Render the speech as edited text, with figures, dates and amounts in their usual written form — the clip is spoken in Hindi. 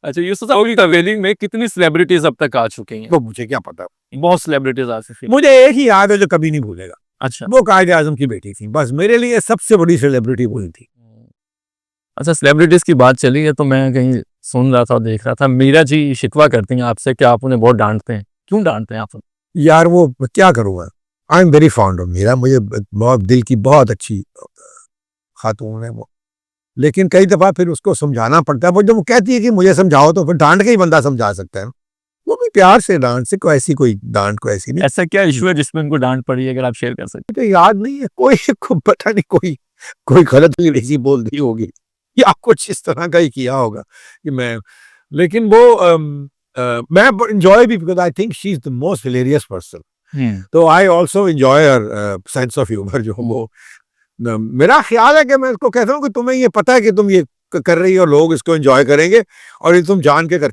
अच्छा, यूसुफ साहब की वेडिंग में कितनी सेलिब्रिटीज अब तक आ चुकी हैं? वो मुझे क्या पता, बहुत सेलिब्रिटीज आ चुकी हैं। मुझे एक ही याद है जो कभी नहीं भूलेगा, अच्छा। वो कायदे आजम की बेटी थी, बस मेरे लिए सबसे बड़ी सेलिब्रिटी वही थी। अच्छा, सेलिब्रिटीज की बात चली है तो मैं कहीं सुन रहा था और देख रहा था, मीरा जी शिकवा करती हैं आपसे कि आप उन्हें बहुत डांटते हैं। क्यों डांटते हैं आप? यार वो क्या करूँगा, I am very fond of Meera, मुझे बहुत दिल की बहुत अच्छी खातून है वो, लेकिन कई दफा फिर उसको समझाना पड़ता है। वो जब वो कहती है कि मुझे समझाओ, तो फिर डांट के ही बंदा समझा सकता है, वो भी प्यार से डांट से, कोई ऐसी कोई डांट को ऐसी नहीं। ऐसा क्या इशू है जिसमें उनको डांट पड़ी है, अगर आप शेयर कर सकते? मुझे याद नहीं है, कोई को पता नहीं, कोई गलत अंग्रेजी बोल दी होगी या कुछ इस तरह का ही किया होगा कि मैं, लेकिन वो मैं एंजॉय भी, because I think she is the most hilarious person, तो I also enjoy her sense of humour. जो वो मेरा ख्याल है कि मैं उसको कहता हूँ कि तुम्हें ये पता है कि तुम ये कर रही हो, लोग इसको एंजॉय करेंगे और ये तुम जान के कर